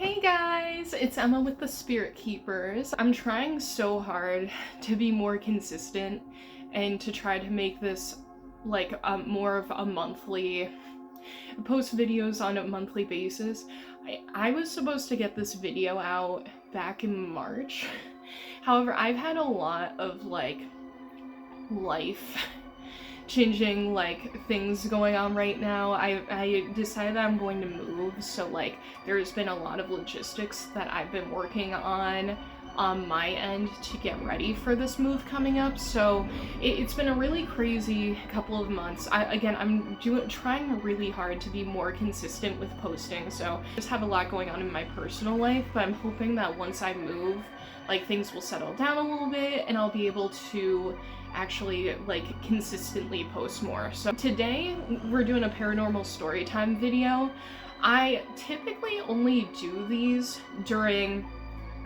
Hey guys, it's Emma with the Spirit Keepers. I'm trying so hard to be more consistent and to try to make this like more of a monthly, post videos on a monthly basis. I was supposed to get this video out back in March. However, I've had a lot of life changing things going on right now. I decided that I'm going to move, so there's been a lot of logistics that I've been working on my end to get ready for this move coming up. So it's been a really crazy couple of months. I'm trying really hard to be more consistent with posting, so I just have a lot going on in my personal life, but I'm hoping that once I move, things will settle down a little bit and I'll be able to actually consistently post more. So today we're doing a paranormal story time video. I typically only do these during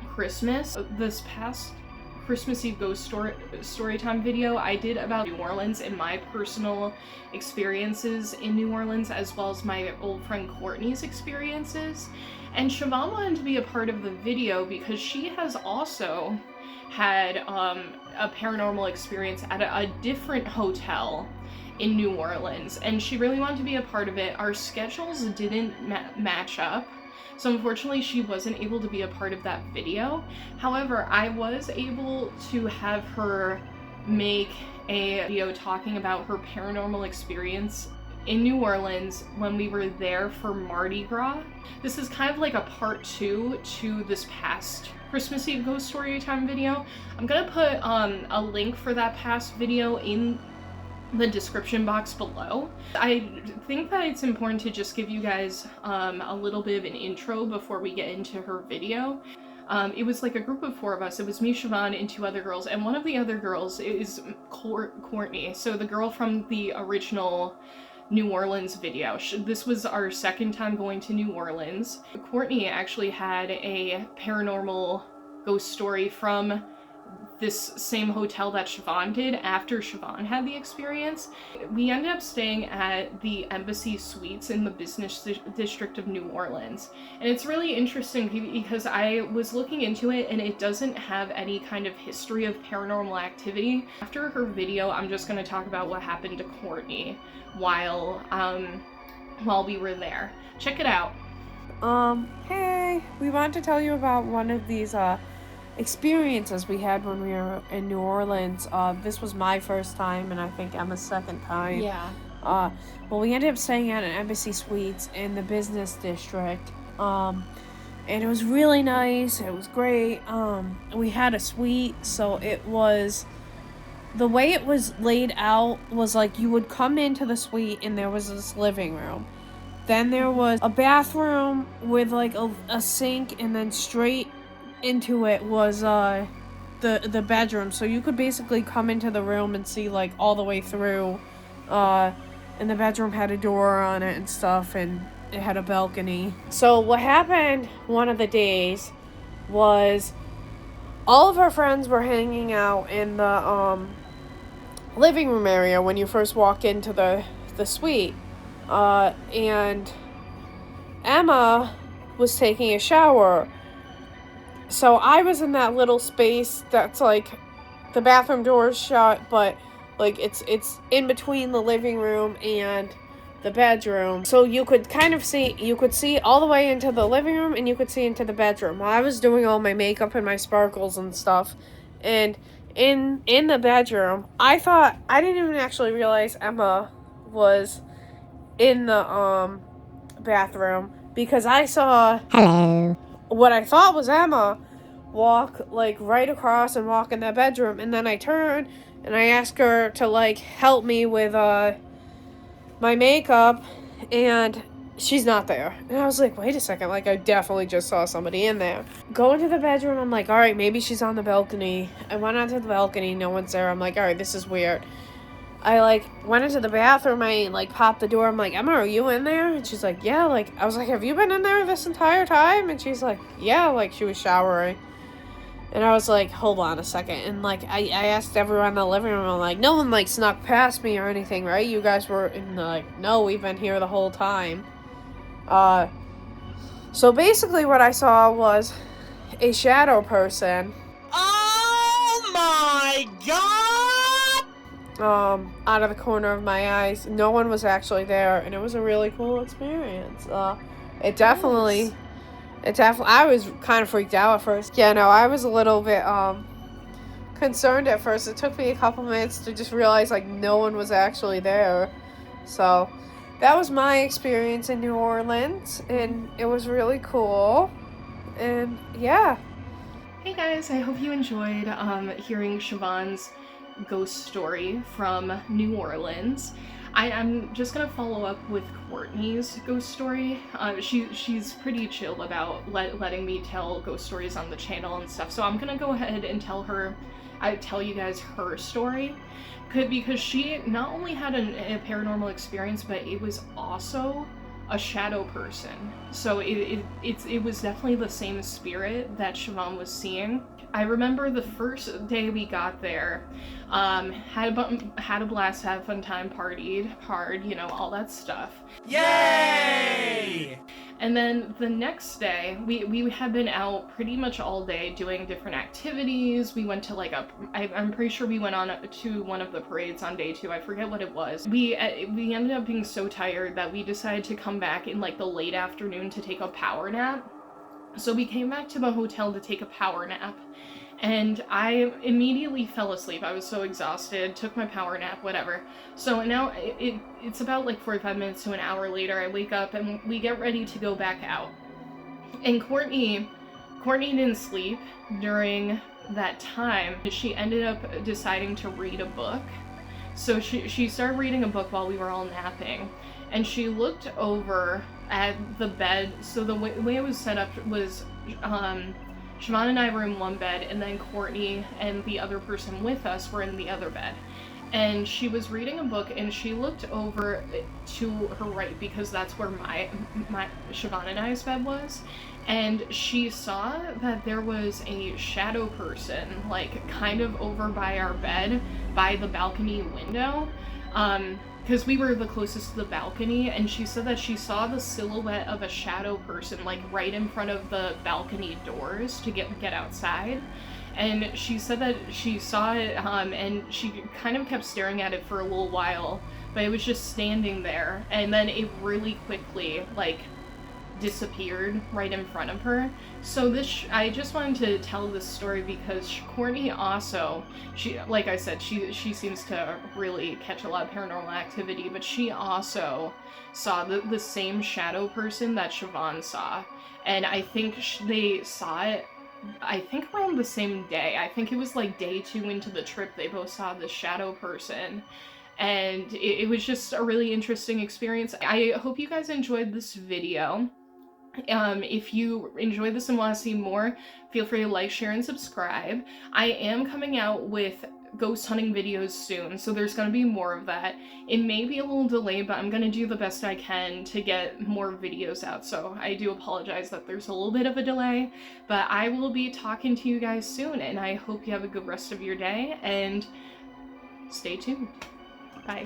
Christmas. This past Christmas Eve Ghost Storytime video I did about New Orleans and my personal experiences in New Orleans, as well as my old friend Courtney's experiences. And Siobhan wanted to be a part of the video because she has also had a paranormal experience at a different hotel in New Orleans, and she really wanted to be a part of it. Our schedules didn't match up, so unfortunately she wasn't able to be a part of that video. However, I was able to have her make a video talking about her paranormal experience in New Orleans when we were there for Mardi Gras. This is kind of like a part 2 to this past Christmas Eve Ghost Storytime video. I'm gonna put a link for that past video in the description box below. I think that it's important to just give you guys a little bit of an intro before we get into her video. It was like a group of 4 of us. It was me, Siobhan, and 2 other girls, and one of the other girls is Courtney, so the girl from the original New Orleans video. This was our second time going to New Orleans. Courtney actually had a paranormal ghost story from this same hotel that Siobhan did after Siobhan had the experience. We ended up staying at the Embassy Suites in the business district of New Orleans. And it's really interesting because I was looking into it and it doesn't have any kind of history of paranormal activity. After her video, I'm just going to talk about what happened to Courtney while we were there. Check it out. Hey, we wanted to tell you about one of these experiences we had when we were in New Orleans. This was my first time and I think Emma's second time. Yeah. Well, we ended up staying at an Embassy Suites in the business district. And it was really nice. It was great. We had a suite, so it was, the way it was laid out was like you would come into the suite and there was this living room. Then there was a bathroom with like a sink, and then straight into it was the bedroom. So you could basically come into the room and see like all the way through. And the bedroom had a door on it and stuff, and it had a balcony. So what happened one of the days was all of our friends were hanging out in the living room area when you first walk into the suite. And Emma was taking a shower. So I was in that little space that's like the bathroom door is shut, but like it's in between the living room and the bedroom. So you could kind of see all the way into the living room and you could see into the bedroom. While I was doing all my makeup and my sparkles and stuff, and in the bedroom, I didn't even actually realize Emma was in the bathroom, because I saw what I thought was Emma walk like right across and walk in that bedroom, and then I turned and I asked her to like help me with my makeup, and she's not there. And I was like, wait a second, like I definitely just saw somebody in there. Go into the bedroom, I'm like, all right, maybe she's on the balcony. I went onto the balcony, no one's there. I'm like, all right, this is weird. I went into the bathroom, I popped the door, I'm like, Emma, are you in there? And she's like, yeah. I was like, have you been in there this entire time? And she's like, yeah, she was showering. And I was like, hold on a second. And I asked everyone in the living room, I'm like, no one snuck past me or anything, right? You guys were, and they're like, no, we've been here the whole time. So basically what I saw was a shadow person Oh my god! out of the corner of my eyes. No one was actually there, and it was a really cool experience. It definitely, I was kind of freaked out at first. Yeah, no, I was a little bit concerned at first. It took me a couple minutes to just realize like no one was actually there. So that was my experience in New Orleans, and it was really cool. And yeah. Hey guys, I hope you enjoyed hearing Siobhan's ghost story from New Orleans. I'm just gonna follow up with Courtney's ghost story. She's pretty chill about letting me tell ghost stories on the channel and stuff, so I'm gonna go ahead and tell you guys her story. Because she not only had a paranormal experience, but it was also a shadow person. So it was definitely the same spirit that Siobhan was seeing. I remember the first day we got there, had a blast, had a fun time, partied hard, you know, all that stuff. Yay! And then the next day, we had been out pretty much all day doing different activities. We went to like I'm pretty sure we went on to one of the parades on day 2. I forget what it was. We ended up being so tired that we decided to come back in like the late afternoon to take a power nap. So we came back to the hotel to take a power nap. And I immediately fell asleep. I was so exhausted, took my power nap, whatever. So now it's about like 45 minutes to an hour later. I wake up and we get ready to go back out. And Courtney didn't sleep during that time. She ended up deciding to read a book. So she started reading a book while we were all napping. And she looked over at the bed. So the way it was set up was Siobhan and I were in one bed, and then Courtney and the other person with us were in the other bed. And she was reading a book, and she looked over to her right because that's where my Siobhan and I's bed was. And she saw that there was a shadow person, like kind of over by our bed, by the balcony window. Because we were the closest to the balcony, and she said that she saw the silhouette of a shadow person like right in front of the balcony doors to get outside. And she said that she saw it, and she kind of kept staring at it for a little while, but it was just standing there, and then it really quickly like disappeared right in front of her. So I just wanted to tell this story because Courtney also, like I said, she seems to really catch a lot of paranormal activity, but she also saw the same shadow person that Siobhan saw. And I think they saw it, I think around the same day. I think it was like day 2 into the trip they both saw the shadow person. And it was just a really interesting experience. I hope you guys enjoyed this video. If you enjoyed this and want to see more, feel free to like, share, and subscribe. I am coming out with ghost hunting videos soon, so there's going to be more of that. It may be a little delayed, but I'm going to do the best I can to get more videos out, so I do apologize that there's a little bit of a delay, but I will be talking to you guys soon, and I hope you have a good rest of your day, and stay tuned. Bye.